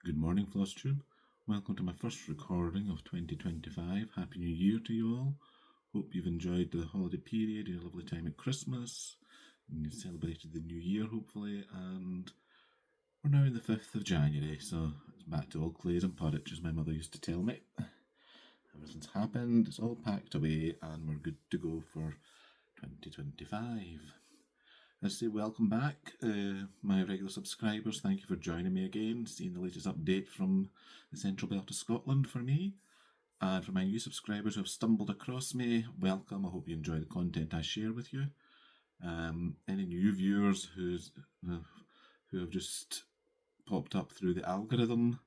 Good morning, Flosstube. Welcome to my first recording of 2025. Happy New Year to you all. Hope you've enjoyed the holiday period, your lovely time at Christmas, and you celebrated the New Year, hopefully, and we're now in the 5th of January, so it's back to all clays and porridge, as my mother used to tell me. Everything's happened, it's all packed away, and we're good to go for 2025. I say welcome back, my regular subscribers. Thank you for joining me again, seeing the latest update from the Central Belt of Scotland for me. And for my new subscribers who have stumbled across me, welcome. I hope you enjoy the content I share with you. Any new viewers who have just popped up through the algorithm,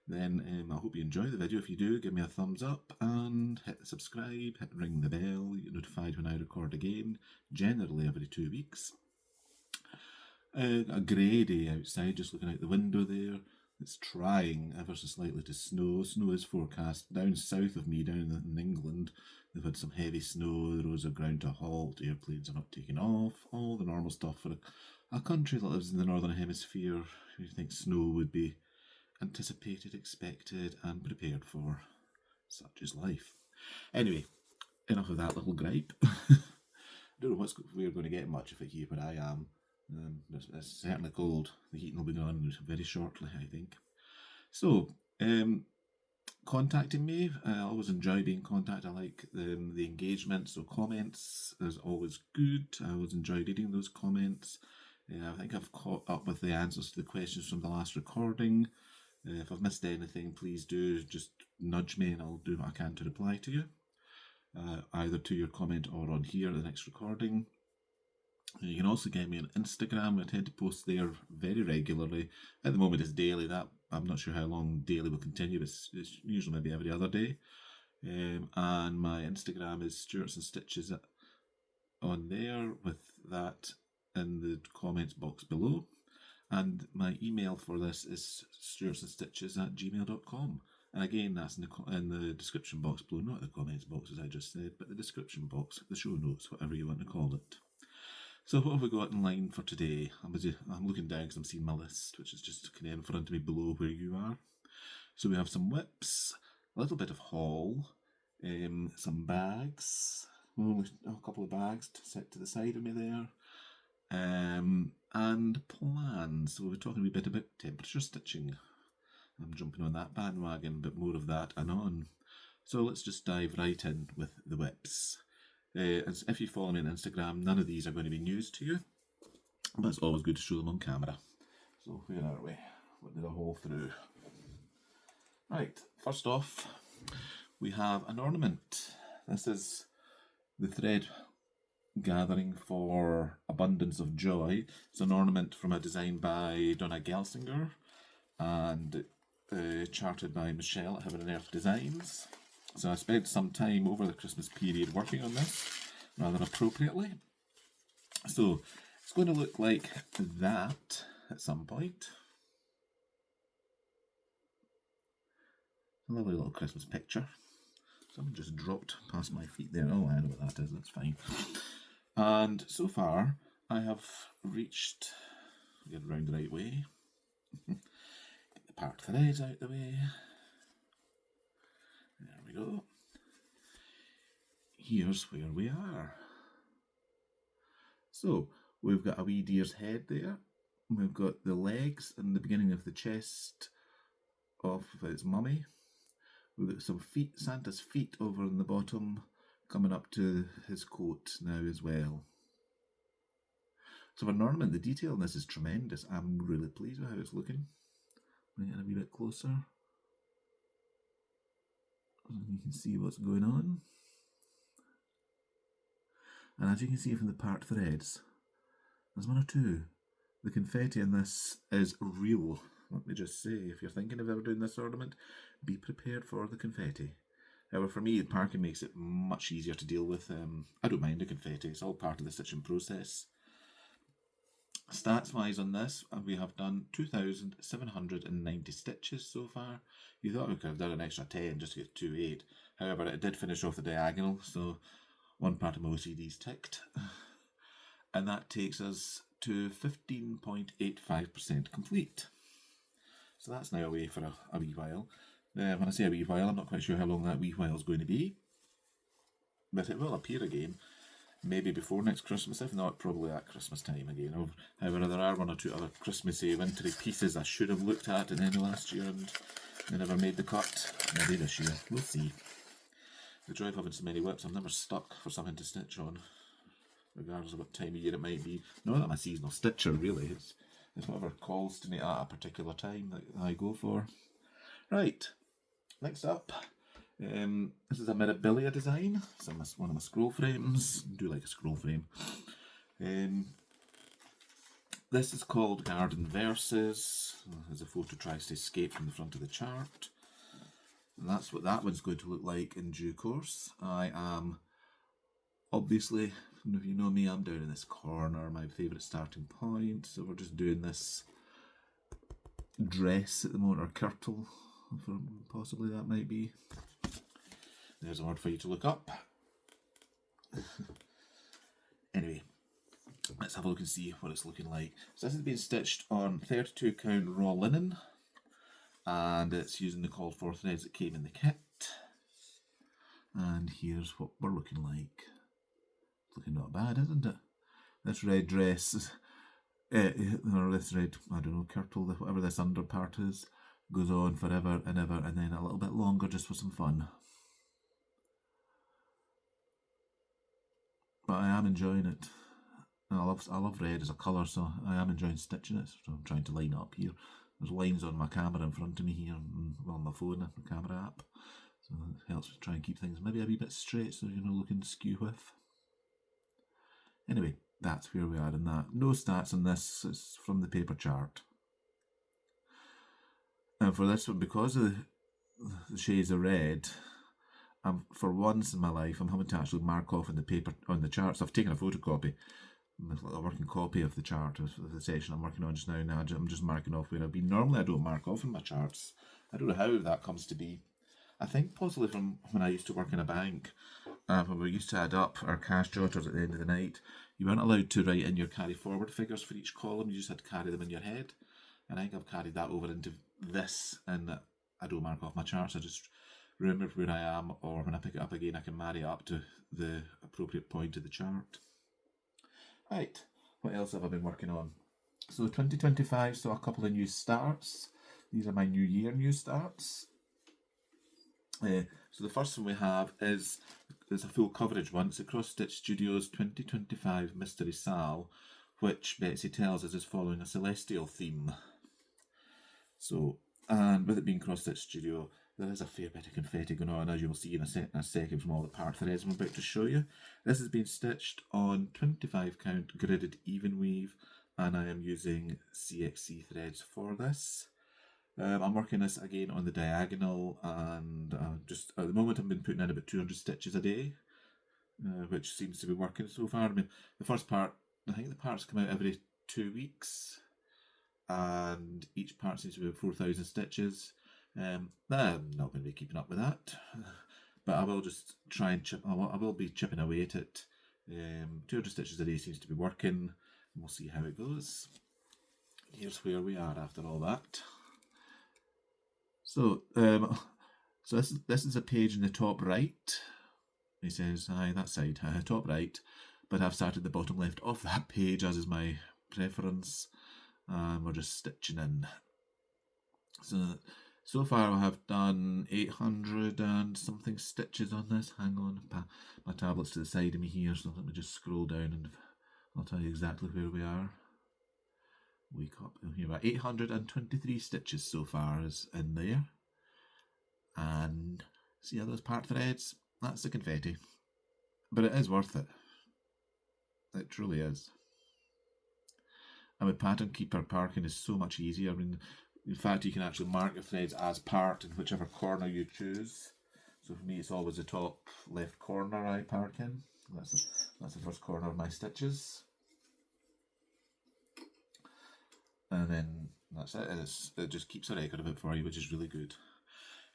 then I hope you enjoy the video. If you do, give me a thumbs up and hit the subscribe, ring the bell. You get notified when I record again, generally every 2 weeks. A grey day outside, just looking out the window there. It's trying ever so slightly to snow. Snow is forecast down south of me, down in England. They've had some heavy snow, the roads are ground to a halt, airplanes are not taking off, all the normal stuff for a country that lives in the northern hemisphere. You think snow would be anticipated, expected and prepared for. Such is life. Anyway, enough of that little gripe. I don't know if we're going to get much of it here, but I am. It's certainly cold. The heating will be on very shortly, I think. So, contacting me, I always enjoy being contacted. I like the engagement, so comments is always good. I always enjoy reading those comments. I think I've caught up with the answers to the questions from the last recording. If I've missed anything, please do just nudge me and I'll do what I can to reply to you, either to your comment or on here at the next recording. You can also get me on Instagram. I tend to post there very regularly. At the moment it's daily. That I'm not sure how long daily will continue, but it's usually maybe every other day. And my Instagram is Stuarts and Stitches on there, with that in the comments box below. And my email for this is stuartsandstitches@gmail.com. And again, that's in the description box below, not the comments box as I just said, but the description box, the show notes, whatever you want to call it. So what have we got in line for today? I'm looking down because I'm seeing my list, which is just kind of in front of me below where you are. So we have some whips, a little bit of haul, some bags, a couple of bags to set to the side of me there, and plans. So we're talking a bit about temperature stitching. I'm jumping on that bandwagon, but more of that anon. So let's just dive right in with the whips. As if you follow me on Instagram, none of these are going to be news to you, but it's always good to show them on camera. So where are we? What did I haul through? Right, first off, we have an ornament. This is the thread gathering for abundance of joy. It's an ornament from a design by Donna Gelsinger and charted by Michelle at Heaven and Earth Designs. So I spent some time over the Christmas period working on this, rather appropriately. So it's going to look like that at some point. A lovely little Christmas picture. Someone just dropped past my feet there. Oh, I know what that is, that's fine. And so far, I have reached, get it round the right way, get the part threads out the way. There we go. Here's where we are. So, we've got a wee deer's head there. We've got the legs and the beginning of the chest of its mummy. We've got some feet, Santa's feet over on the bottom, coming up to his coat now as well. So for an ornament, the detail in this is tremendous. I'm really pleased with how it's looking. Bring it in a wee bit closer. You can see what's going on. And as you can see from the part threads, there's one or two. The confetti in this is real. Let me just say, if you're thinking of ever doing this ornament, be prepared for the confetti. However, for me, the parking makes it much easier to deal with. I don't mind the confetti, it's all part of the stitching process. Stats-wise on this, we have done 2,790 stitches so far. You thought we could have done an extra 10 just to get 2,800. However, it did finish off the diagonal, so one part of my OCD's ticked. And that takes us to 15.85% complete. So that's now away for a wee while. When I say a wee while, I'm not quite sure how long that wee while is going to be. But it will appear again, maybe before next Christmas, if not probably at Christmas time again. However, there are one or two other Christmassy, wintry pieces I should have looked at in the last year and they never made the cut. Maybe this year, we'll see. The joy of having so many whips, I'm never stuck for something to stitch on, regardless of what time of year it might be. Not that I'm a seasonal stitcher, really. It's whatever calls to me at a particular time that I go for. Right, next up. This is a Mirabilia design. It's one of my scroll frames. I do like a scroll frame. This is called Garden Verses. As a photo tries to escape from the front of the chart. And that's what that one's going to look like in due course. I am, obviously, if you know me, I'm down in this corner, my favourite starting point. So we're just doing this dress at the moment, or kirtle, possibly that might be. There's a word for you to look up. Anyway, let's have a look and see what it's looking like. So this has been stitched on 32 count raw linen, and it's using the called for threads that came in the kit. And here's what we're looking like. It's looking not bad, isn't it? This red dress, or this red, I don't know, kirtle, whatever this under part is, goes on forever and ever, and then a little bit longer just for some fun. But I am enjoying it. I love red as a colour, so I am enjoying stitching it. So I'm trying to line up here. There's lines on my camera in front of me here, and well, on my phone, my camera app. So it helps try and keep things maybe a wee bit straight, so you're not looking skew whiff. Anyway, that's where we are in that. No stats on this, it's from the paper chart. And for this one, because of the shades of red, for once in my life, I'm having to actually mark off in the paper on the charts. I've taken a photocopy, a working copy of the chart of the section I'm working on just now. Now I'm just marking off where I've been. Normally I don't mark off in my charts. I don't know how that comes to be. I think possibly from when I used to work in a bank, when we used to add up our cash jotters at the end of the night, you weren't allowed to write in your carry forward figures for each column. You just had to carry them in your head. And I think I've carried that over into this, and I don't mark off my charts. I just remember where I am, or when I pick it up again, I can marry it up to the appropriate point of the chart. Right, what else have I been working on? So 2025 saw a couple of new starts. These are my new year new starts. So the first one we have is a full coverage one. It's a Cross Stitch Studios 2025 Mystery Sal, which Betsy tells us is following a celestial theme. So, and with it being Cross Stitch Studio, there is a fair bit of confetti going on, as you will see in a second from all the part threads I'm about to show you. This has been stitched on 25 count gridded even weave, and I am using CXC threads for this. I'm working this again on the diagonal, and just at the moment I've been putting in about 200 stitches a day, which seems to be working so far. I mean, the first part, I think the parts come out every 2 weeks, and each part seems to be 4,000 stitches. I'm not going to be keeping up with that, but I will just try and I will be chipping away at it. 200 stitches a day seems to be working, and we'll see how it goes. Here's where we are after all that. So, this is a page in the top right. He says, "Aye, that side, top right," but I've started the bottom left of that page, as is my preference, and we're just stitching in. So far I have done 800 and something stitches on this. Hang on, my tablet's to the side of me here, so let me just scroll down and I'll tell you exactly where we are. Wake up, here we are, 823 stitches so far is in there. And see how those part threads? That's the confetti. But it is worth it. It truly is. And with Pattern Keeper, parking is so much easier. I mean, in fact, you can actually mark your threads as part in whichever corner you choose. So for me, it's always the top left corner I park in. That's the first corner of my stitches. And then that's it. It just keeps a record of it for you, which is really good.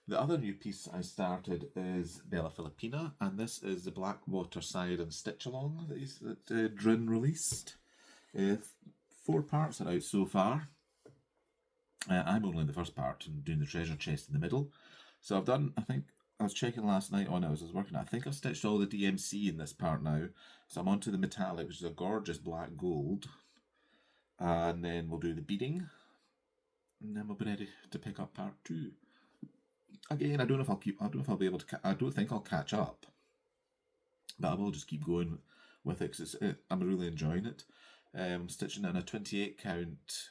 The other new piece I started is Bella Filipina, and this is the Blackwater Siren Stitch Along that Drin released. 4 parts are out so far. I'm only in the first part and doing the treasure chest in the middle. So I've done, I think, I was checking last night on it as I was working. I think I've stitched all the DMC in this part now. So I'm onto the metallic, which is a gorgeous black gold. And then we'll do the beading. And then we'll be ready to pick up part 2. Again, I don't know if I'll be able to, I don't think I'll catch up. But I will just keep going with it because I'm really enjoying it. I'm stitching in a 28 count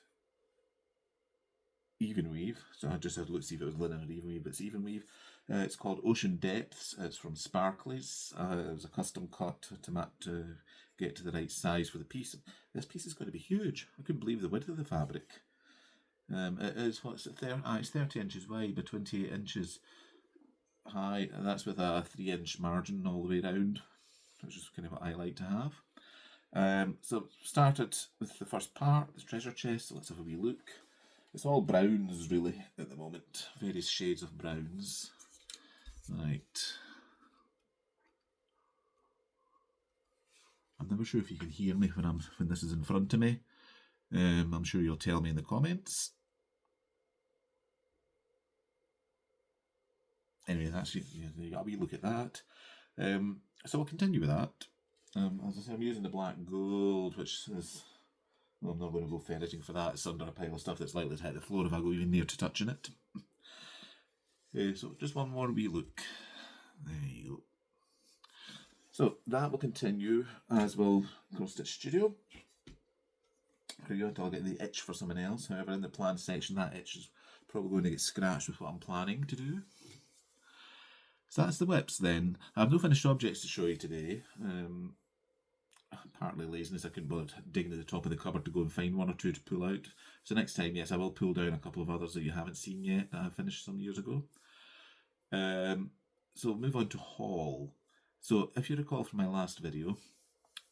even weave, so I just had to look to see if it was linen or even weave, but it's even weave. It's called Ocean Depths. It's from Sparkly's. It was a custom cut to get to the right size for the piece. This piece is going to be huge. I couldn't believe the width of the fabric. It is, what's it there? It's 30 inches wide by 28 inches high, and that's with a 3-inch margin all the way round, which is kind of what I like to have. So started with the first part, the treasure chest. So let's have a wee look. It's all browns really at the moment, various shades of browns. Right. I'm never sure if you can hear me when this is in front of me. I'm sure you'll tell me in the comments. Anyway, that's you got a wee look at that. So we'll continue with that. As I say, I'm using the black gold, which is, well, I'm not going to go ferreting for that. It's under a pile of stuff that's likely to hit the floor if I go even near to touching it. So just one more wee look. There you go. So that will continue as will Cross Stitch Studio. Until I get the itch for someone else. However, in the plan section, that itch is probably going to get scratched with what I'm planning to do. So that's the whips then. I have no finished objects to show you today. Partly laziness, I couldn't bother digging at the top of the cupboard to go and find one or two to pull out. So next time, yes, I will pull down a couple of others that you haven't seen yet that I finished some years ago. So we'll move on to haul. So if you recall from my last video,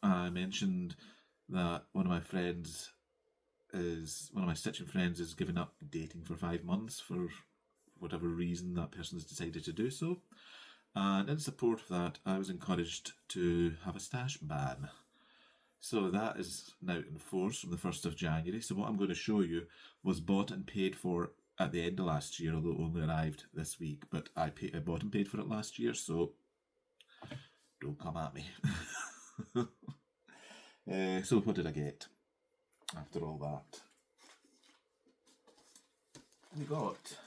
I mentioned that one of my stitching friends is giving up dating for 5 months for whatever reason that person has decided to do so. And in support of that, I was encouraged to have a stash ban. So that is now in force from the 1st of January. So what I'm going to show you was bought and paid for at the end of last year, although it only arrived this week. But I bought and paid for it last year, so don't come at me. So what did I get after all that? We got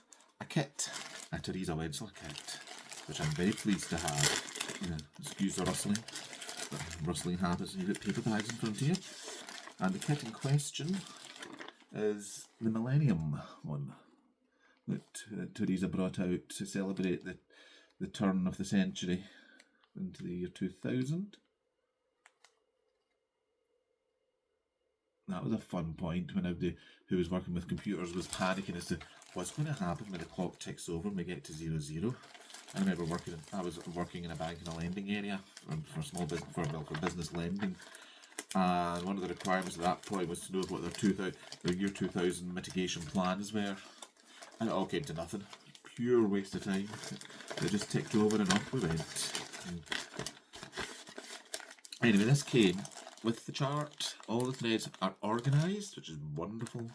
a kit, a Teresa Wenzel kit, which I'm very pleased to have. Excuse the rustling happens when you get paper bags in front of you. And the kit in question is the Millennium one that Teresa brought out to celebrate the turn of the century into the year 2000. That was a fun point when everybody who was working with computers was panicking as to what's going to happen when the clock ticks over and we get to 00. I remember I was working in a bank in a lending area for small business, for business lending, and one of the requirements at that point was to know what their year 2000 mitigation plans were, and it all came to nothing. Pure waste of time. They just ticked over and off we went. Anyway, this came with the chart. All the threads are organised, which is wonderful.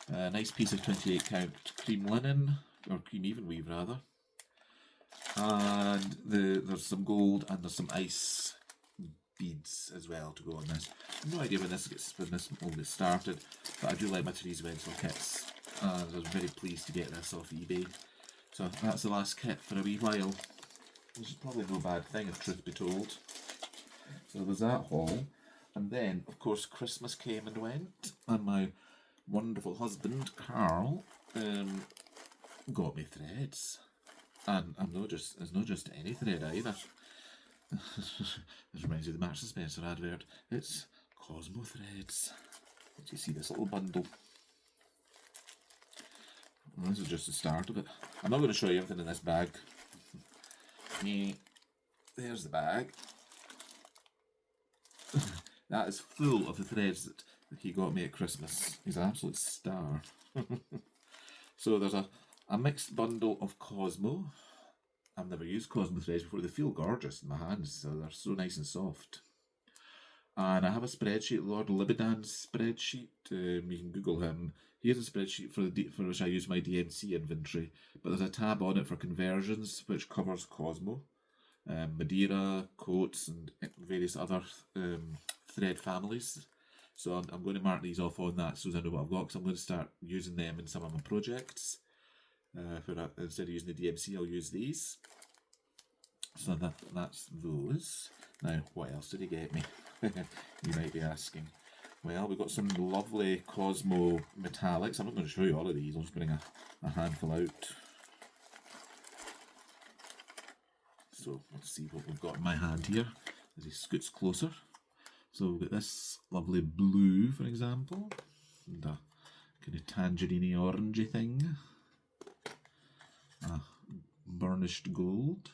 A nice piece of 28 count cream linen, or cream even weave rather. And there's some gold and there's some ice beads as well to go on this. No idea when this will get started, but I do like my Teresa Wenzel kits, and I was very pleased to get this off eBay. So that's the last kit for a wee while, which is probably no bad thing if truth be told. So there was that haul, and then of course Christmas came and went, and my wonderful husband Carl got me threads. And it's not just any thread either. This reminds me of the Marks and Spencer advert. It's Cosmo threads. Do you see this little bundle? Well, this is just the start of it. I'm not going to show you everything in this bag. There's the bag. That is full of the threads that he got me at Christmas. He's an absolute star. So there's a mixed bundle of Cosmo. I've never used Cosmo threads before. They feel gorgeous in my hands, so they're so nice and soft. And I have a spreadsheet, Lord Libidan's spreadsheet. You can Google him. Here's a spreadsheet for which I use my DMC inventory, but there's a tab on it for conversions, which covers Cosmo, Madeira, Coats, and various other thread families. So I'm going to mark these off on that so I know what I've got, because I'm going to start using them in some of my projects. Instead of using the DMC, I'll use these. So that's those. Now, what else did he get me? You might be asking. Well, we've got some lovely Cosmo metallics. I'm not going to show you all of these. I'll just bring a handful out. So let's see what we've got in my hand here as he scoots closer. So we've got this lovely blue, for example, and a kind of tangerine orangey thing. Burnished gold.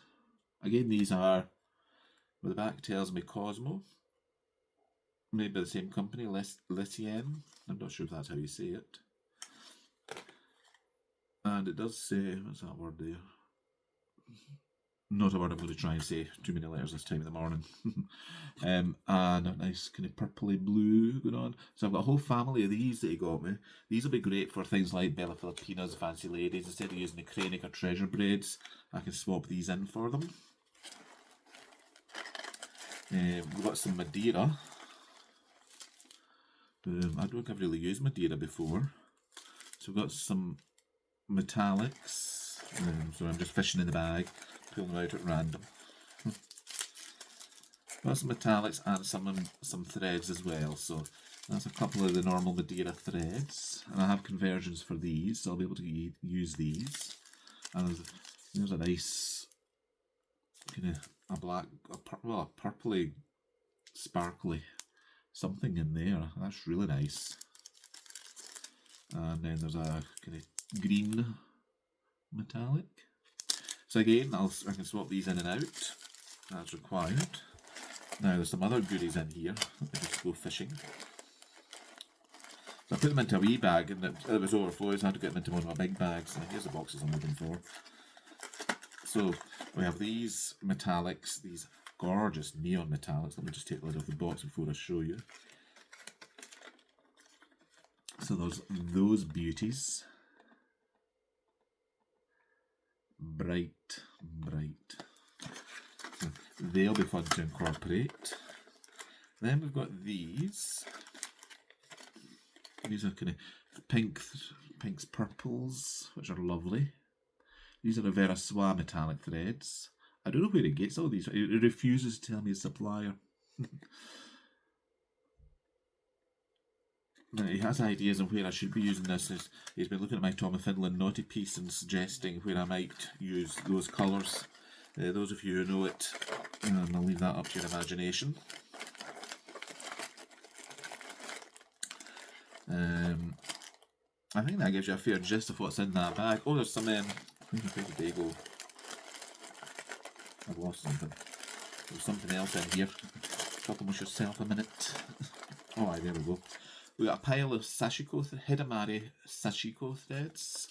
Again, these are, well, the back tells me Cosmo, made by the same company, Lithium. I'm not sure if that's how you say it. And it does say, what's that word there? Not a word I'm going to try and say too many letters this time in the morning. And a nice kind of purpley blue going on. So I've got a whole family of these that he got me. These will be great for things like Bella Filipinas, Fancy Ladies. Instead of using the Cranic or Treasure braids, I can swap these in for them. We've got some Madeira. I don't think I've really used Madeira before. So we've got some metallics. So I'm just fishing in the bag, pulling them out at random. Got some metallics and some threads as well. So that's a couple of the normal Madeira threads. And I have conversions for these, so I'll be able to use these. And there's a nice kind of a purpley, sparkly something in there. That's really nice. And then there's a kind of green metallic. So again, I can swap these in and out as required. Now there's some other goodies in here. Let me just go fishing. So I put them into a wee bag, and it was overflowing, so I had to get them into one of my big bags. And here's the boxes I'm looking for. So we have these metallics, these gorgeous neon metallics. Let me just take a lid off the box before I show you. So there's those beauties. Bright. So they'll be fun to incorporate. Then we've got these. These are kind of pinks, purples, which are lovely. These are the Vera Soie metallic threads. I don't know where he gets all these. It refuses to tell me his supplier. Now, he has ideas on where I should be using this. He's been looking at my Tom of Finland naughty piece and suggesting where I might use those colours. Those of you who know it, I'll leave that up to your imagination. I think that gives you a fair gist of what's in that bag. Oh, there's some, where did they go? I've lost something. There's something else in here. Talk amongst yourself a minute. Oh, there we go. We got a pile of Hidamari Sashiko threads,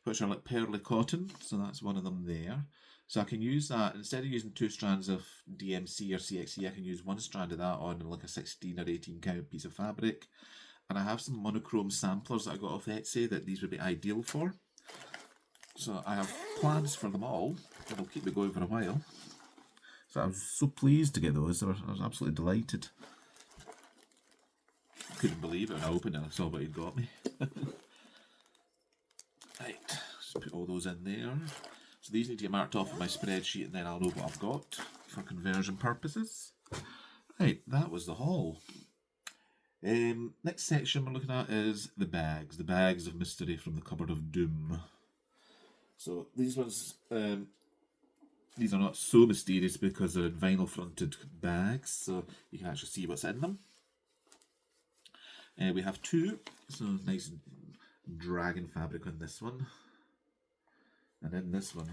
which are like pearly cotton, so that's one of them there. So I can use that, instead of using 2 strands of DMC or CXC, I can use 1 strand of that on like a 16 or 18 count piece of fabric. And I have some monochrome samplers that I got off Etsy that these would be ideal for. So I have plans for them all, and they'll keep me going for a while. So I was so pleased to get those, I was absolutely delighted. Couldn't believe it when I opened it and I saw what he'd got me. Right, just put all those in there. So these need to get marked off on my spreadsheet, and then I'll know what I've got for conversion purposes. Right, that was the haul. Next section we're looking at is the bags of mystery from the cupboard of doom. So these ones, these are not so mysterious because they're in vinyl fronted bags, so you can actually see what's in them. We have 2, so nice dragon fabric on this one. And in this one,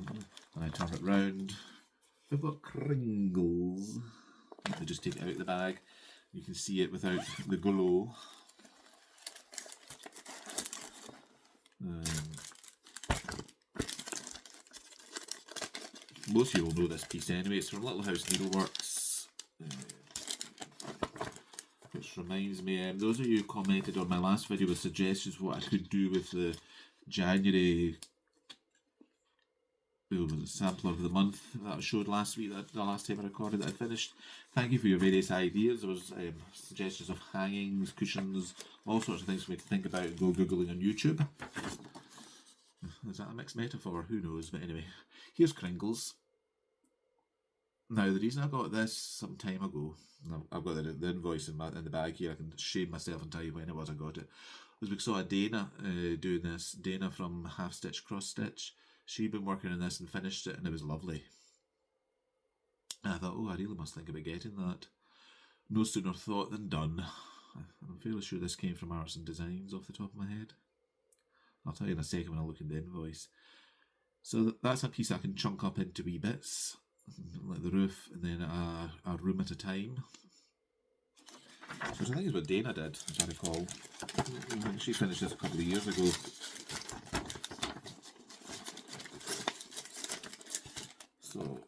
when I turn it round, we've got Kringles. Let me just take it out of the bag. You can see it without the glow. Most of you will know this piece anyway. It's from Little House Needleworks. reminds me, those of you who commented on my last video with suggestions of what I could do with the January sampler of the month that I showed last week, the last time I recorded that I finished. Thank you for your various ideas. There was suggestions of hangings, cushions, all sorts of things for me to think about and go googling on YouTube. Is that a mixed metaphor? Who knows? But anyway, here's Kringles. Now, the reason I got this some time ago, I've got the invoice in the bag here, I can shame myself and tell you when it was I got it, was because I saw Dana doing this. Dana from Half Stitch Cross Stitch. She'd been working on this and finished it, and it was lovely. And I thought, oh, I really must think about getting that. No sooner thought than done. I'm fairly sure this came from Arts and Designs off the top of my head. I'll tell you in a second when I look at the invoice. So that's a piece I can chunk up into wee bits, like the roof, and then a room at a time. So I think it's what Dana did, as I recall. She finished this a couple of years ago. So,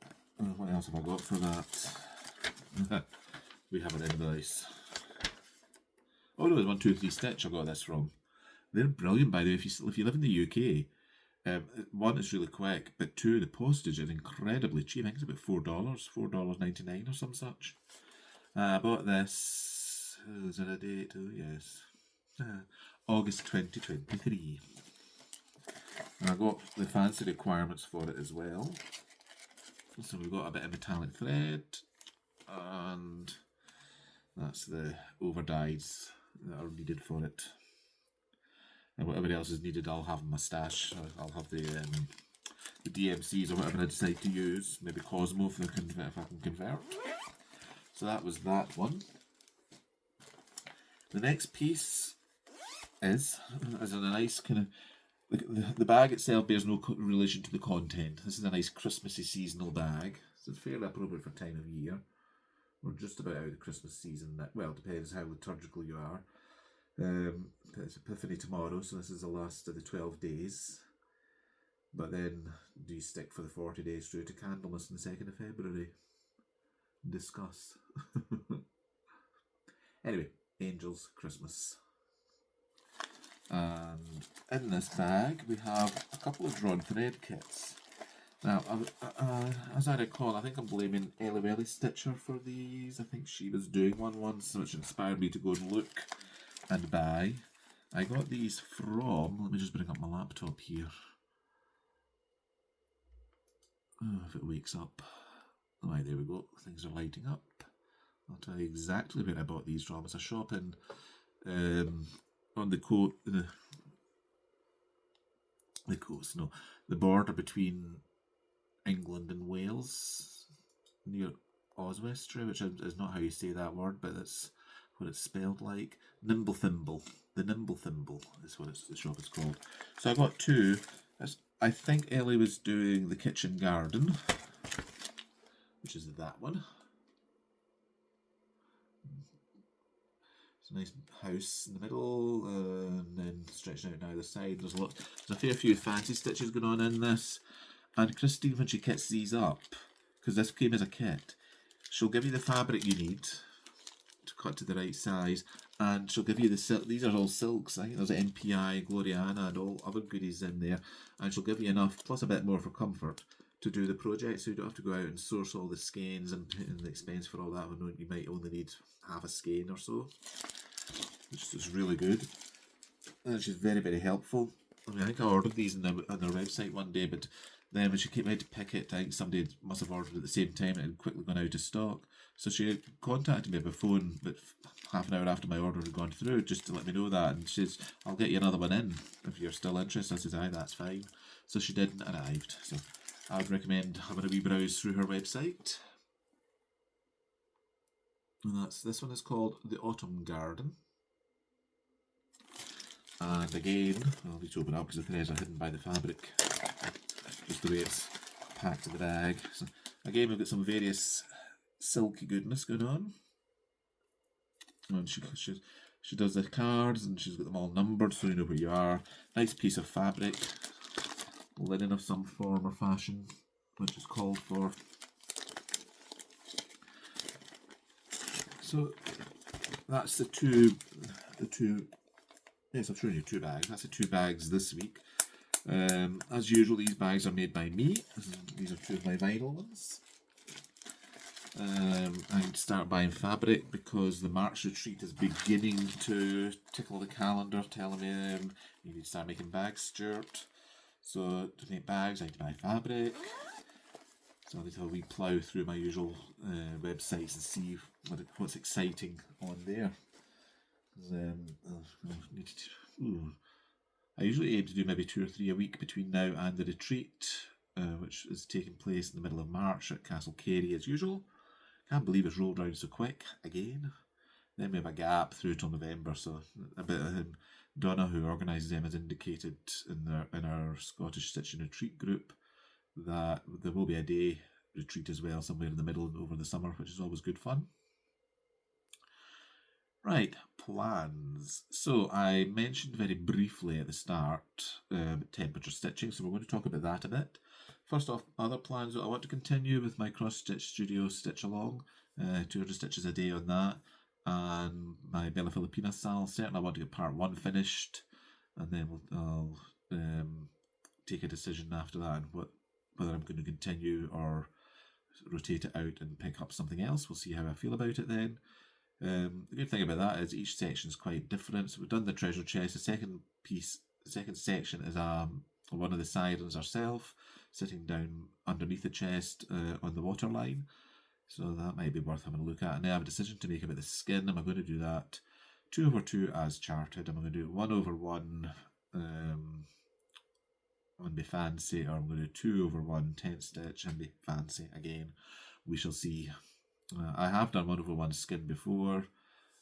what else have I got for that? We have an invoice. Oh no, it's 123 Stitch I got this from. They're brilliant, by the way. If you live in the UK, one, it's really quick, but two, the postage is incredibly cheap. I think it's about $4.99 or some such. I bought this, is there a date? Oh yes, August 2023. And I got the fancy requirements for it as well. So we've got a bit of metallic thread, and that's the overdyes that are needed for it. And whatever else is needed, I'll have in my stash. I'll have the DMCs or whatever I decide to use. Maybe Cosmo if I can convert. So that was that one. The next piece is a nice kind of... The bag itself bears no relation to the content. This is a nice Christmassy seasonal bag. So it's fairly appropriate for time of year. We're just about out of the Christmas season. Well, it depends how liturgical you are. It's Epiphany tomorrow, so this is the last of the 12 days. But then, do you stick for the 40 days through to Candlemas on the 2nd of February? Discuss. Anyway, Angels, Christmas. And in this bag we have a couple of drawn thread kits. Now, as I recall, I think I'm blaming Ellie Stitcher for these. I think she was doing one once, which inspired me to go and look and buy. I got these from, let me just bring up my laptop here. Oh, if it wakes up. Oh, there we go, things are lighting up. I'll tell you exactly where I bought these from. It's a shop in on the border between England and Wales, near Oswestry, which is not how you say that word, but that's what it's spelled like. Nimble Thimble. The Nimble Thimble is what the shop is called. So I got two. I think Ellie was doing the kitchen garden, which is that one. It's a nice house in the middle, and then stretching out down the side. There's a fair few fancy stitches going on in this. And Christine, when she kits these up, because this came as a kit, she'll give you the fabric you need to cut to the right size, and she'll give you the silk. These are all silks. I think there's NPI, Gloriana, and all other goodies in there. And she'll give you enough, plus a bit more for comfort, to do the project, so you don't have to go out and source all the skeins and put in the expense for all that. You might only need half a skein or so, which is really good. And she's very, very helpful. I mean, I think I ordered these on their website one day, but then when she came out to pick it, I think somebody must have ordered it at the same time and it had quickly gone out of stock. So she contacted me by phone, but half an hour after my order had gone through, just to let me know that. And she says, I'll get you another one in if you're still interested. I said, aye, that's fine. So she did, and it arrived. So I would recommend having a wee browse through her website. And this one is called The Autumn Garden. And again, I'll need to open it up because the threads are hidden by the fabric. Just the way it's packed in the bag. So again, we've got some various silky goodness going on. And she does the cards, and she's got them all numbered so you know where you are. Nice piece of fabric. Linen of some form or fashion, which is called for. So that's the two. Yes, I've shown you 2 bags. That's the 2 bags this week. As usual, these bags are made by me. These are 2 of my vinyl ones. I need to start buying fabric because the March retreat is beginning to tickle the calendar, telling me you need to start making bags, Stuart. So to make bags, I need to buy fabric. So I need to plough through my usual websites and see what's exciting on there. I usually aim to do maybe 2 or 3 a week between now and the retreat, which is taking place in the middle of March at Castle Cary as usual. Can't believe it's rolled round so quick again. Then we have a gap through till November, so a bit of him. Donna, who organises them, has indicated in our Scottish Stitching Retreat group that there will be a day retreat as well, somewhere in the middle over the summer, which is always good fun. Right, plans. So I mentioned very briefly at the start temperature stitching, so we're going to talk about that a bit. First off, other plans. I want to continue with my Cross Stitch Studio stitch along, 200 stitches a day on that, and my Bella Filipina Sal. Certainly I want to get part 1 finished, and then I'll take a decision after that on whether I'm going to continue or rotate it out and pick up something else. We'll see how I feel about it then. The good thing about that is each section is quite different. So we've done the treasure chest. The second section is one of the sirens herself, sitting down underneath the chest on the water line. So that might be worth having a look at. And then I have a decision to make about the skin. Am I going to do that 2/2 as charted? Am I going to do 1/1 and be fancy, or I'm going to do 2/1 10 stitch and be fancy again? We shall see. I have done 1/1 skin before.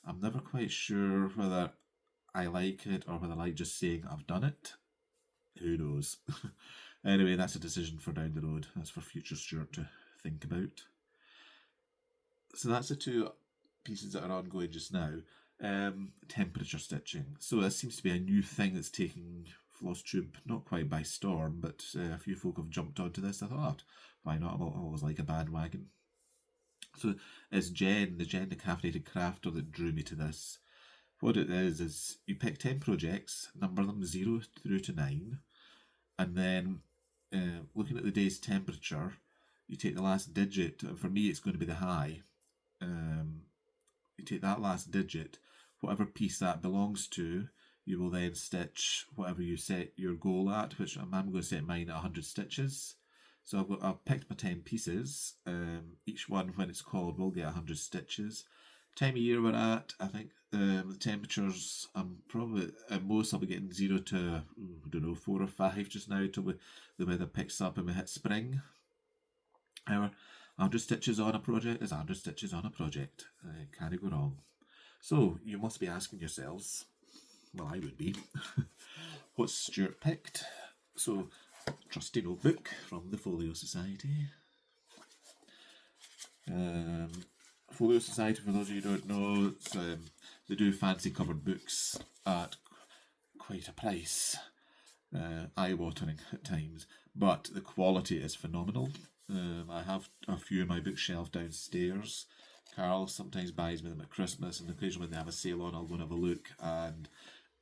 I'm never quite sure whether I like it or whether I like just saying I've done it. Who knows? Anyway, that's a decision for down the road. That's for future Stuart to think about. So that's the 2 pieces that are ongoing just now. Temperature stitching. So this seems to be a new thing that's taking Flosstube not quite by storm, but a few folk have jumped onto this. I thought, why not? I always like a bandwagon. So it's Jen, the Caffeinated Crafter, that drew me to this. What it is you pick 10 projects, number them 0 through to 9, and then looking at the day's temperature, you take the last digit, and for me it's going to be the high. You take that last digit, whatever piece that belongs to, you will then stitch whatever you set your goal at, which I'm going to set mine at 100 stitches. So I've picked my 10 pieces. Each one, when it's called, will get 100 stitches. Time of year we're at, I think the temperatures, I'm probably, at most I'll be getting 0 to, 4 or 5 just now till the weather picks up and we hit spring. However, 100 stitches on a project is 100 stitches on a project. Can't go wrong. So you must be asking yourselves, well, I would be, what's Stuart picked? So, trusty notebook from the Folio Society. Folio Society, for those of you who don't know, they do fancy covered books at quite a price. Eye-watering at times, but the quality is phenomenal. I have a few in my bookshelf downstairs. Carl sometimes buys me them at Christmas, and occasionally when they have a sale on, I'll go and have a look and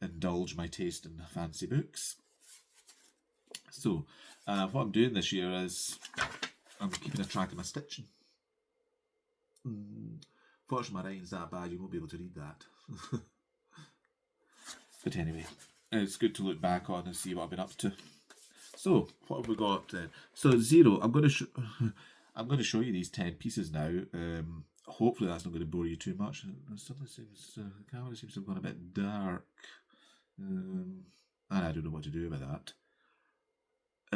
indulge my taste in fancy books. So, what I'm doing this year is I'm keeping a track of my stitching. Fortunately, my writing's that bad, you won't be able to read that. But anyway, it's good to look back on and see what I've been up to. So, what have we got then? So, 0, I'm going to show you these 10 pieces now. Hopefully that's not going to bore you too much. It suddenly seems, the camera seems to have gone a bit dark. And I don't know what to do about that.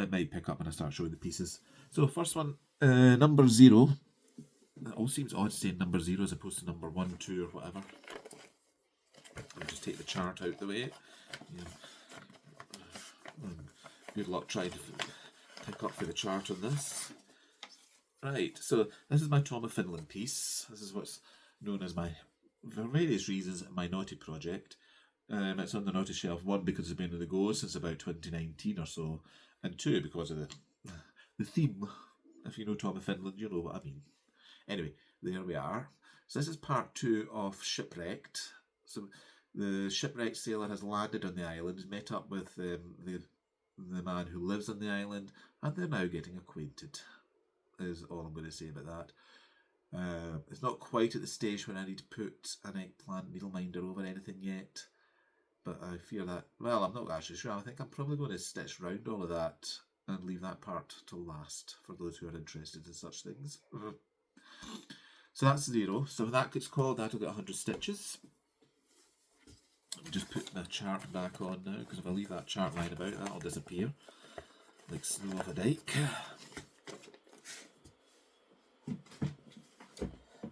It might pick up when I start showing the pieces. So first one, number 0. It all seems odd saying number 0 as opposed to number 1, 2 or whatever. I'll just take the chart out the way. Good luck trying to pick up for the chart on this. Right, so this is my Tom of Finland piece. This is what's known as my, for various reasons, my naughty project. It's on the naughty shelf, 1 because it's been on the go since about 2019 or so, and 2 because of the theme. If you know Tom of Finland, you know what I mean. Anyway, there we are. So this is part 2 of Shipwrecked. So the shipwrecked sailor has landed on the island, met up with the man who lives on the island, and they're now getting acquainted, is all I'm going to say about that. It's not quite at the stage where I need to put an eggplant needleminder over anything yet, but I fear that, well, I'm not actually sure. I think I'm probably going to stitch round all of that and leave that part to last for those who are interested in such things. So that's 0. So when that gets called, that'll get 100 stitches. Let me just put the chart back on now, because if I leave that chart lying about, that'll disappear like snow off a dike.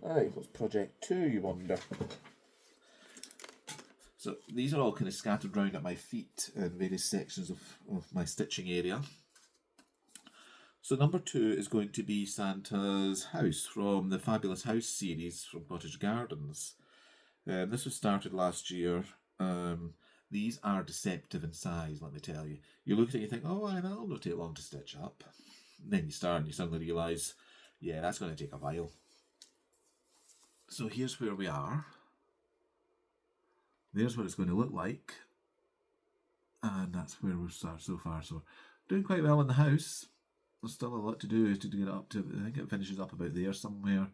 Alright, what's project 2, you wonder? So these are all kind of scattered round at my feet in various sections of my stitching area. So number 2 is going to be Santa's house from the Fabulous House series from Cottage Gardens. This was started last year. These are deceptive in size, let me tell you. You look at it and you think, oh, that'll not take long to stitch up. And then you start and you suddenly realise, yeah, that's going to take a while. So here's where we are. There's what it's going to look like. And that's where we've started so far. So doing quite well in the house. There's still a lot to do to get it up to, I think it finishes up about there somewhere.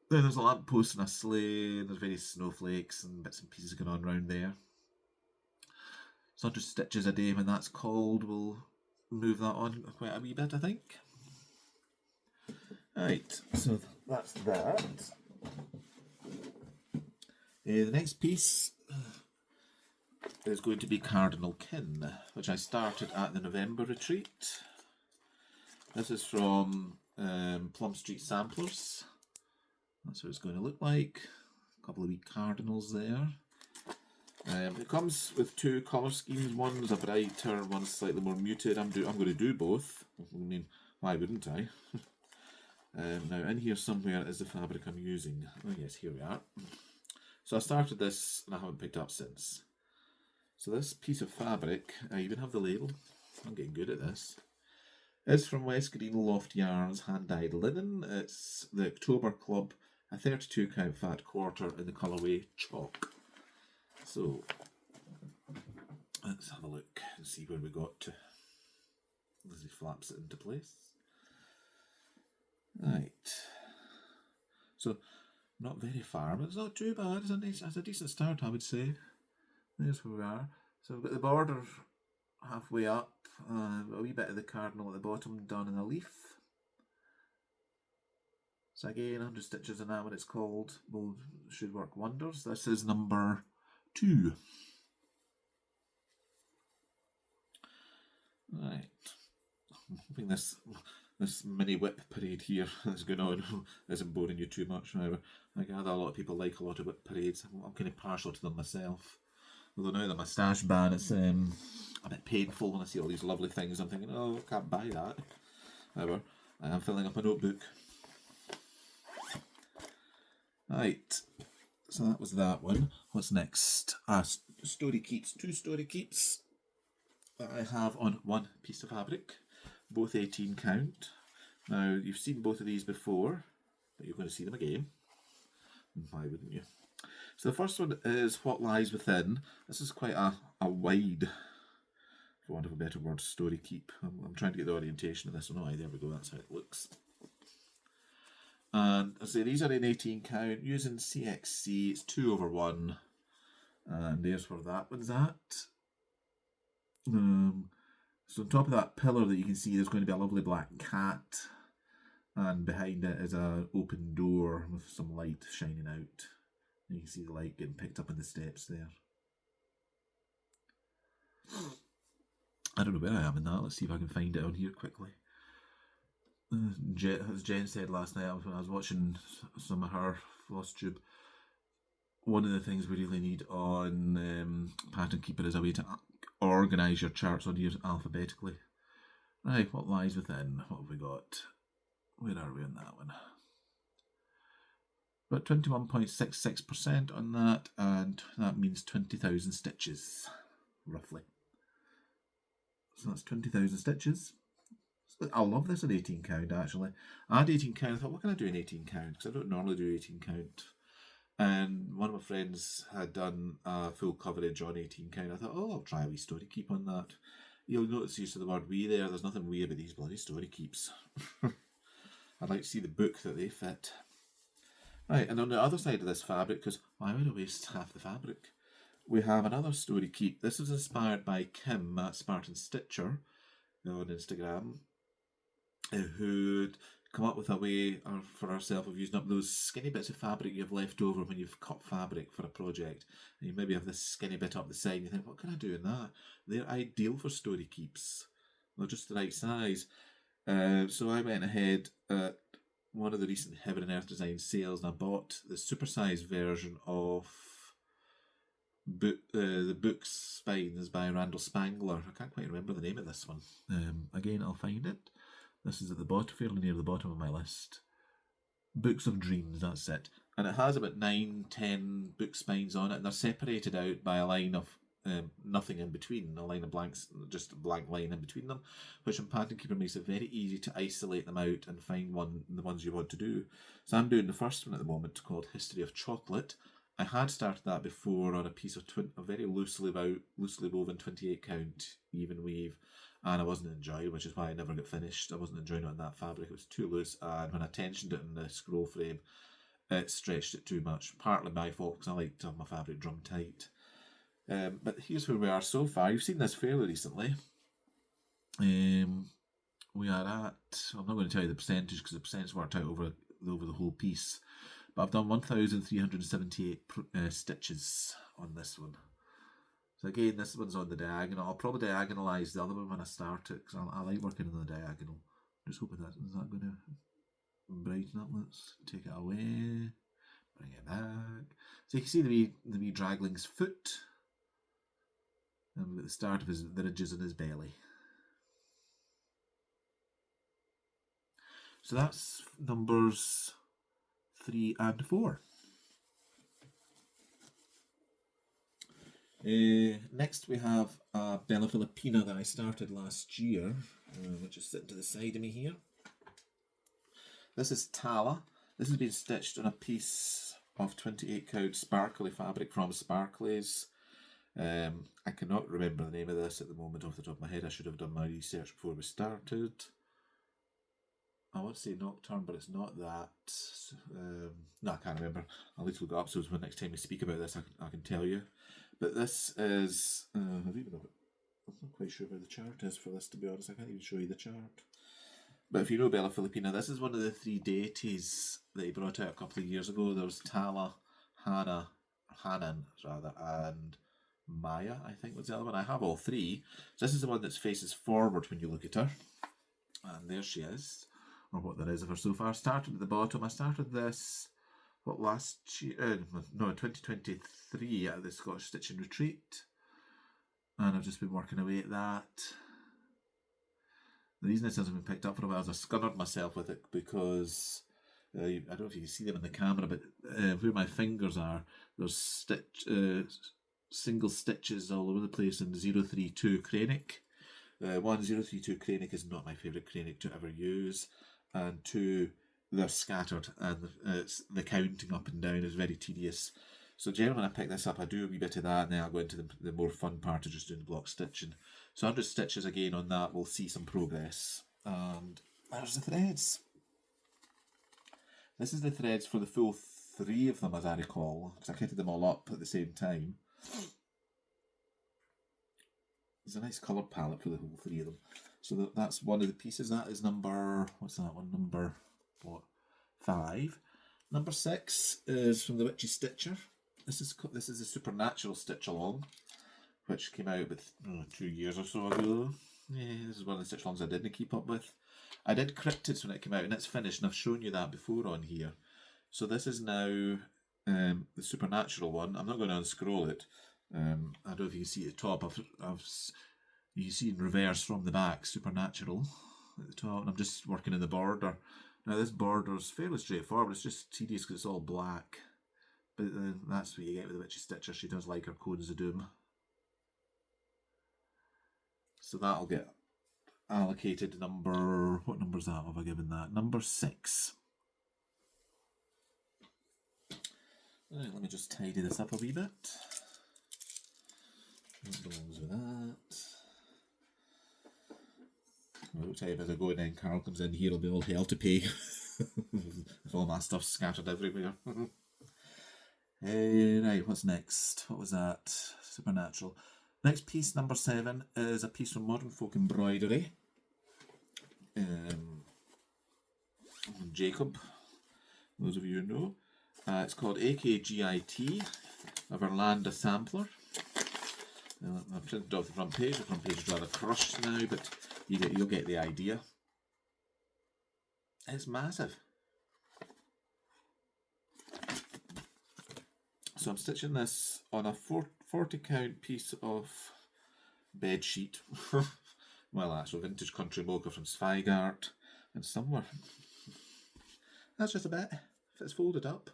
Then there's a lamppost and a sleigh, and there's various snowflakes and bits and pieces going on around there. It's 100 stitches a day when that's called. We'll move that on quite a wee bit, I think. Right, so that's that. The next piece is going to be Cardinal Kin, which I started at the November retreat. This is from Plum Street Samplers. That's what it's going to look like. A couple of wee cardinals there. It comes with 2 colour schemes. One's a brighter, one's slightly more muted. I'm going to do both. I mean, why wouldn't I? Now, in here somewhere is the fabric I'm using. Oh yes, here we are. So I started this and I haven't picked up since. So this piece of fabric, I even have the label. I'm getting good at this. It's from West Green Loft Yarns hand-dyed linen. It's the October Club, a 32 count fat quarter in the colourway Chalk. So let's have a look and see where we got to as he flaps it into place. Right. So not very far, but it's not too bad. It's a decent start, I would say. There's where we are. So we've got the border halfway up. A wee bit of the cardinal at the bottom done in a leaf. So again, 100 stitches in that when it's called should work wonders. This is number 2. Right. I'm hoping this mini whip parade here that's going on isn't boring you too much. However, I gather a lot of people like a lot of whip parades. I'm kind of partial to them myself. Although now the moustache ban, it's a bit painful when I see all these lovely things. I'm thinking, oh, I can't buy that. However, I am filling up a notebook. Right, so that was that one. What's next? Story keeps. 2 story keeps that I have on 1 piece of fabric, both 18 count. Now, you've seen both of these before, but you're going to see them again. Why wouldn't you? So the first one is What Lies Within. This is quite a wide, for want of a better word, story keep. I'm trying to get the orientation of this one. Oh, there we go, that's how it looks. And I say these are in 18 count, using CXC, it's 2/1. And there's where that one's at. So on top of that pillar that you can see, there's going to be a lovely black cat. And behind it is an open door with some light shining out. You can see the light getting picked up in the steps there. I don't know where I am in that. Let's see if I can find it on here quickly. As Jen said last night when I was watching some of her Flosstube, one of the things we really need on Pattern Keeper is a way to organise your charts on here alphabetically. Right, what lies within? What have we got? Where are we on that one? About 21.66% on that, and that means 20,000 stitches, roughly. So that's 20,000 stitches. I love this in 18 count actually. I had 18 count. I thought, what can I do in 18 count? Because I don't normally do 18 count. And one of my friends had done a full coverage on 18 count. I thought, oh, I'll try a wee story keep on that. You'll notice the use of the word "we" there. There's nothing "we" about these bloody story keeps. I'd like to see the book that they fit. Right, and on the other side of this fabric, because why would I waste half the fabric? We have another story keep. This is inspired by Kim at Spartan Stitcher on Instagram, who'd come up with a way for herself of using up those skinny bits of fabric you've left over when you've cut fabric for a project. And you maybe have this skinny bit up the side and you think, what can I do in that? They're ideal for story keeps. They're just the right size. So I went ahead at one of the recent Heaven and Earth Design sales and I bought the supersized version of the book Spines by Randall Spangler. I can't quite remember the name of this one. Again, I'll find it. This is at the bottom, fairly near the bottom of my list. Books of Dreams, that's it. And it has about 9-10 book spines on it, and they're separated out by a line of nothing in between, a line of blanks, just a blank line in between them, which in Pattern Keeper makes it very easy to isolate them out and find the ones you want to do. So I'm doing the first one at the moment, called History of Chocolate. I had started that before on a piece of a very loosely woven 28 count even weave, and I wasn't enjoying, which is why I never got finished. I wasn't enjoying it on that fabric. It was too loose, and when I tensioned it in the scroll frame, it stretched it too much. Partly my fault, because I like to have my fabric drum tight. But here's where we are so far. You've seen this fairly recently. We are at, I'm not going to tell you the percentage, because the percentage worked out over the whole piece. But I've done 1,378 stitches on this one. So again, this one's on the diagonal. I'll probably diagonalise the other one when I start it, because I like working on the diagonal. Just hoping that is that going to brighten up. Let's take it away, bring it back. So you can see the wee dragling's foot, and at the start of the ridges in his belly. So that's numbers 3 and 4. Next we have Bella Filipina that I started last year, which is sitting to the side of me here. This is Tala. This has been stitched on a piece of 28 count sparkly fabric from Sparklies. I cannot remember the name of this at the moment off the top of my head. I should have done my research before we started. I want to say Nocturne, but it's not that. No, I can't remember. I'll need to look it up so when next time we speak about this I can tell you. But this is, I don't even know, I'm not quite sure where the chart is for this, to be honest. I can't even show you the chart. But if you know Bella Filipina, this is one of the 3 deities that he brought out a couple of years ago. There was Tala, Hanan, and Maya, I think was the other one. I have all 3. So this is the one that faces forward when you look at her. And there she is, or what there is of her so far. Started at the bottom. I started this, last year? 2023 at the Scottish Stitching Retreat. And I've just been working away at that. The reason this hasn't been picked up for a while is I scunnered myself with it because I don't know if you can see them in the camera, but where my fingers are, there's single stitches all over the place in 032 Cranic. 032 Cranic is not my favourite Cranic to ever use, and 2, they're scattered, and the counting up and down is very tedious. So generally when I pick this up, I do a wee bit of that, and then I'll go into the more fun part of just doing the block stitching. So 100 stitches again on that, we'll see some progress. And there's the threads. This is the threads for the full 3 of them, as I recall, because I kitted them all up at the same time. There's a nice colour palette for the whole 3 of them. So that's one of the pieces. That is number, what's that one? Number 5. Number 6 is from the Witchy Stitcher. This is a Supernatural Stitch Along, which came out with 2 years or so ago. Yeah, this is one of the stitch alongs I didn't keep up with. I did Cryptids when it came out, and it's finished, and I've shown you that before on here. So this is now the Supernatural one. I'm not going to unscroll it. I don't know if you can see at the top. You can see in reverse from the back, Supernatural at the top, and I'm just working in the border. Now this border is fairly straightforward. It's just tedious because it's all black. But that's what you get with the Witchy Stitcher. She does like her Codes of Doom. So that'll get allocated number, what number is that? Have I given that? Number 6. Right, let me just tidy this up a wee bit. What belongs with that? I'll tell you as I go, and then Carl comes in here, he'll be all hell to pay with all my stuff scattered everywhere. Right, what's next? What was that? Supernatural. Next piece, number 7, is a piece from Modern Folk Embroidery. Jacob, those of you who know. It's called AKGIT, a Verlanda sampler. I've printed off the front page. The front page is rather crushed now, but you'll get the idea. It's massive. So I'm stitching this on a 40 count piece of bed sheet. Well, actually, vintage country mocha from Zweigart and somewhere. That's just a bit. If it's folded up.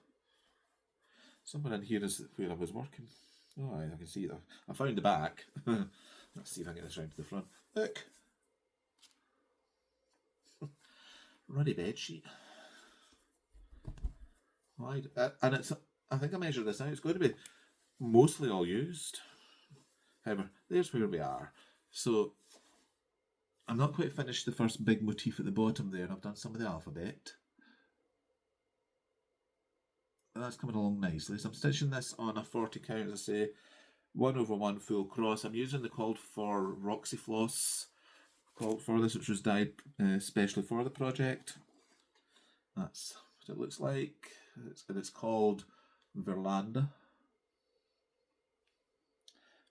Somewhere in here is where I was working. Oh, I can see that. I found the back. Let's see if I can get this round to the front. Look. Ruddy bed sheet. Wide. And it's, I think I measured this out, it's going to be mostly all used. However, there's where we are. So, I'm not quite finished the first big motif at the bottom there, and I've done some of the alphabet. That's coming along nicely. So I'm stitching this on a 40 count, as I say, 1/1 full cross. I'm using the called for Roxy Floss called for this, which was dyed especially for the project. That's what it looks like. It's called Verlanda.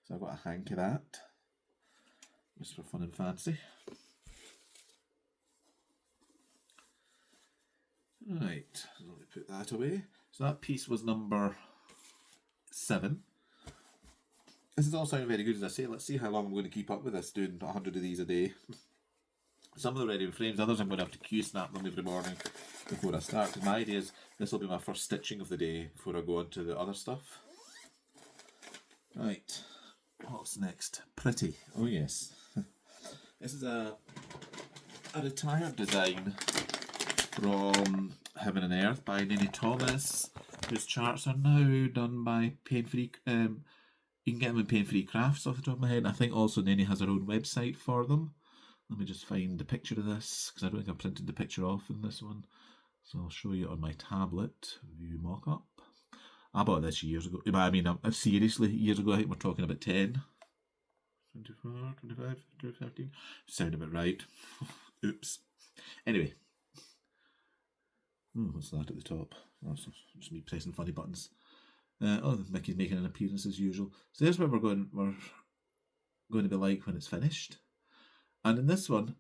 So I've got a hank of that, just for fun and fancy. Right, so let me put that away. So that piece was number 7. This is all sounding very good, as I say. Let's see how long I'm going to keep up with this, doing 100 of these a day. Some of them are ready in frames, others I'm going to have to Q-snap them every morning before I start. Because my idea is this will be my first stitching of the day before I go on to the other stuff. Right, what's next? Pretty. Oh yes. This is a retired design from Heaven and Earth by Nini Thomas, whose charts are now done by Pain-Free. You can get them in Pain-Free Crafts off the top of my head. I think also Nini has her own website for them. Let me just find the picture of this, because I don't think I printed the picture off in this one. So I'll show you on my tablet. View mock-up. I bought this years ago. I mean, seriously, years ago. I think we're talking about 10. 24, 25, 13. Sound about right. Oops. Anyway. What's that at the top? Oh, it's just me pressing funny buttons. Mickey's making an appearance as usual. So there's where we're going to be like when it's finished. And in this one,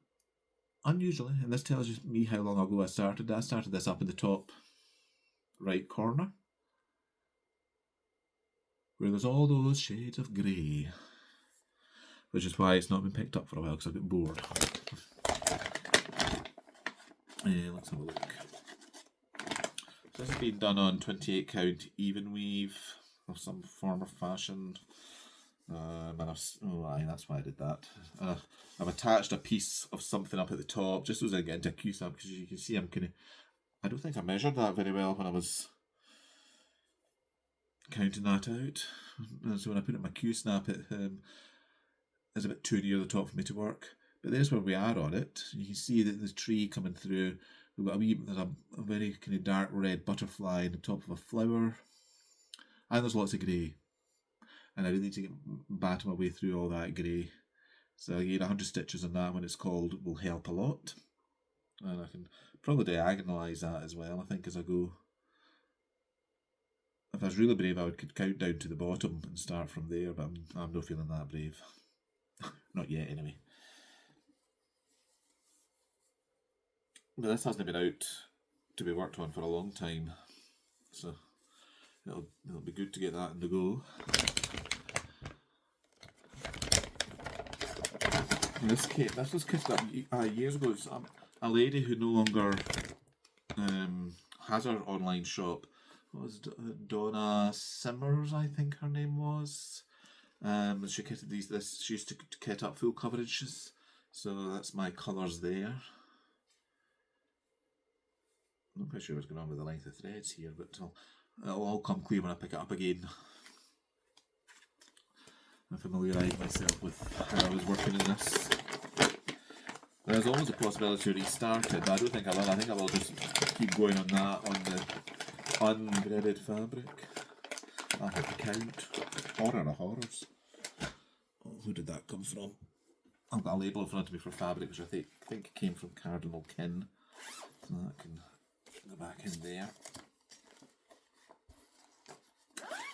unusually, and this tells me how long ago I started this up in the top right corner, where there's all those shades of grey. Which is why it's not been picked up for a while, because I've got bored. Let's have a look. So this has been done on 28 count even weave of some form or fashion. That's why I did that. I've attached a piece of something up at the top, just as I get into a Q-snap, because you can see I don't think I measured that very well when I was counting that out. And so when I put it in my Q-snap, it's a bit too near the top for me to work. But there's where we are on it. You can see that the tree coming through. We've got there's a very kind of dark red butterfly on the top of a flower. And there's lots of grey. And I really need to batter my way through all that grey. So again, 100 stitches on that when it's called will help a lot. And I can probably diagonalise that as well, I think, as I go. If I was really brave, I could count down to the bottom and start from there, but I'm not feeling that brave. Not yet, anyway. But this hasn't been out to be worked on for a long time, so it'll be good to get that in the go. This was kitted up years ago. It's a lady who no longer has her online shop. What was Donna Simmers, I think her name was. She kitted this. She used to kit up full coverages So that's my colours there. I'm not quite sure what's going on with the length of threads here, but it'll all come clear when I pick it up again. I familiarise myself with how I was working in this. There's always a possibility to restart it, but I don't think I will. I think I will just keep going on that, on the unthreaded fabric. I'll have to count. Horror of horrors. Oh, who did that come from? I've got a label in front of me for fabric, which I think came from Cardinal Kin. So that can go back in there.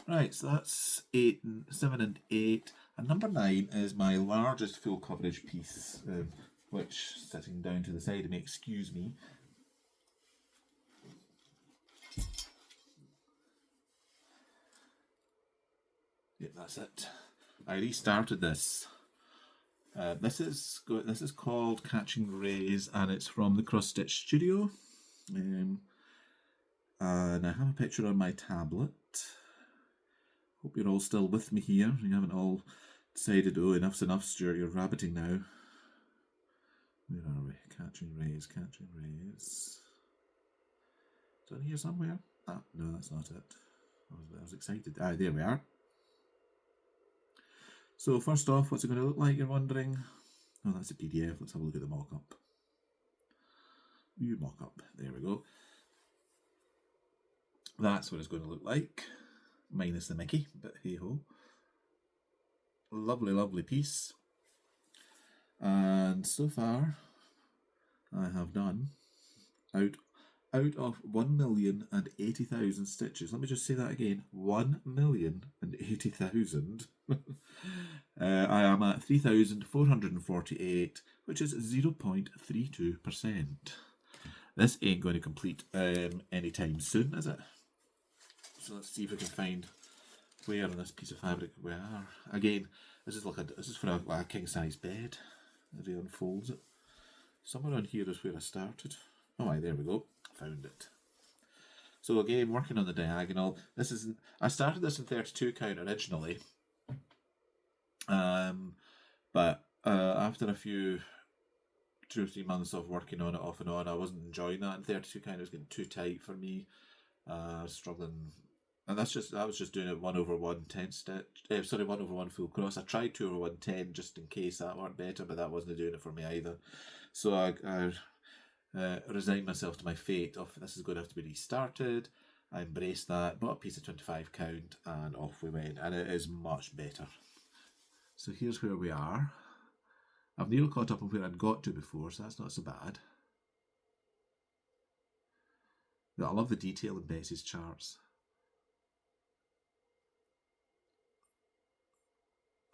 Right, so that's 7 and 8. And number 9 is my largest full coverage piece, which, sitting down to the side of me, excuse me. Yep, that's it. I restarted this. This is called Catching Rays, and it's from the Cross Stitch Studio. And I have a picture on my tablet. Hope you're all still with me here. You haven't all decided, oh, enough's enough, Stuart, you're rabbiting now. Where are we? Catching Rays, Catching Rays. Is it in here somewhere? Ah, no, that's not it. I was excited. Ah, there we are. So first off, what's it going to look like, you're wondering? Oh, that's a PDF. Let's have a look at the mock-up. View mock-up. There we go. That's what it's going to look like. Minus the Mickey, but hey-ho. Lovely, lovely piece. And so far, I have done out of 1,080,000 stitches. Let me just say that again. 1,080,000. I am at 3,448, which is 0.32%. This ain't going to complete anytime soon, is it? So let's see if we can find where on this piece of fabric we are. Again, this is for a king size bed. As he unfolds it. Somewhere on here is where I started. Oh, aye, there we go. Found it. So again, working on the diagonal. I started this in 32 count originally. But after a few 2 or 3 months of working on it off and on, I wasn't enjoying that. And 32 count was getting too tight for me. Struggling. And I was just doing it 1/1 10 stitch. 1/1 full cross. I tried 2/1 10 just in case that worked better, but that wasn't doing it for me either. So I resigned myself to my fate of this is going to have to be restarted. I embraced that, bought a piece of 25 count, and off we went. And it is much better. So here's where we are. I've nearly caught up on where I'd got to before, so that's not so bad. I love the detail in Bessie's charts.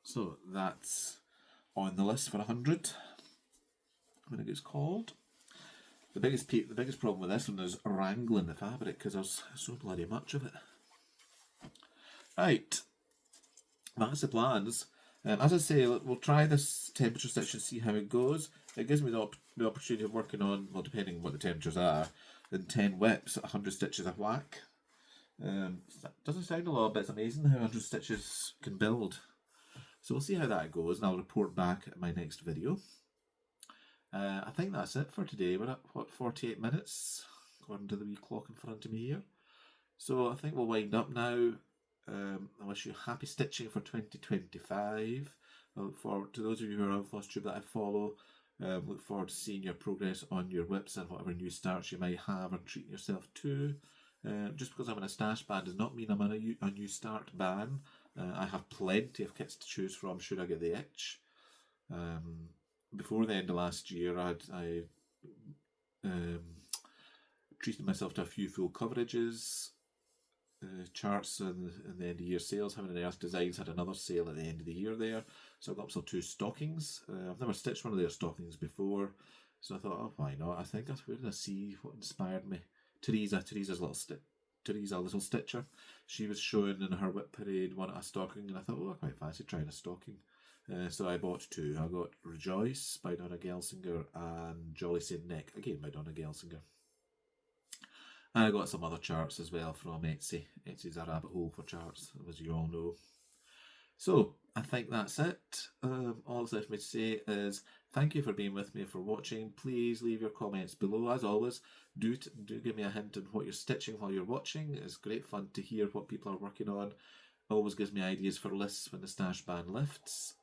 So that's on the list for 100 when it gets called. The biggest problem with this one is wrangling the fabric because there's so bloody much of it. Right, that's the plans. As I say, we'll try this temperature stitch and see how it goes. It gives me the opportunity of working on, well, depending on what the temperatures are, in 10 whips at 100 stitches a whack. Doesn't sound a lot, but it's amazing how 100 stitches can build. So we'll see how that goes, and I'll report back at my next video. I think that's it for today. We're at, 48 minutes, according to the wee clock in front of me here. So I think we'll wind up now. I wish you happy stitching for 2025. I look forward to those of you who are on Flosstube that I follow. Look forward to seeing your progress on your whips and whatever new starts you might have or treating yourself to. Just because I'm in a stash ban does not mean I'm in a new start ban. I have plenty of kits to choose from should I get the itch. Before the end of last year, I treated myself to a few full coverages. Charts and the end of year sales. Having an Earth Designs had another sale at the end of the year there, so I got up to 2 stockings. I've never stitched one of their stockings before, so I thought, oh, why not? I think where did I see what inspired me? Teresa's little stitcher. She was showing in her whip parade one at a stocking, and I thought, oh, I quite fancy trying a stocking. So I bought 2. I got Rejoice by Donna Gelsinger and Jolly Saint Nick, again by Donna Gelsinger. And I got some other charts as well from Etsy. Etsy's a rabbit hole for charts, as you all know. So I think that's it. All that's left for me to say is thank you for being with me, for watching. Please leave your comments below. As always, do give me a hint on what you're stitching while you're watching. It's great fun to hear what people are working on. Always gives me ideas for lists when the stash ban lifts.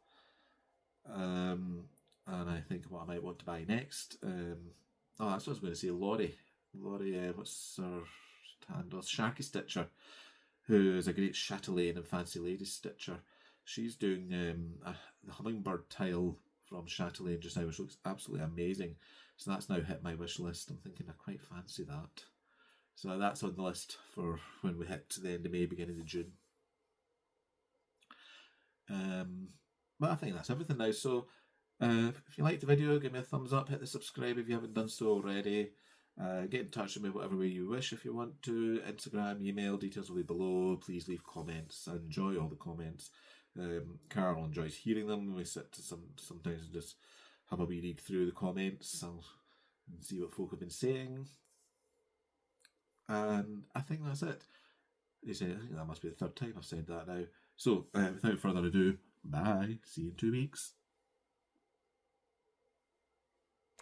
And I think what I might want to buy next. Oh, that's what I was going to say. Laurie, what's her handle? Sharky Stitcher, who is a great chatelaine and fancy lady stitcher. She's doing the hummingbird tile from Chatelaine just now, which looks absolutely amazing. So that's now hit my wish list. I'm thinking I quite fancy that. So that's on the list for when we hit the end of May, beginning of June. But I think that's everything now. So if you liked the video, give me a thumbs up, hit the subscribe if you haven't done so already. Get in touch with me whatever way you wish if you want to. Instagram, email, details will be below. Please leave comments. I enjoy all the comments. Carol enjoys hearing them. We sit to sometimes and just have a wee read through the comments and see what folk have been saying. And I think that's it. I think that must be the third time I've said that now. So without further ado, bye. See you in 2 weeks.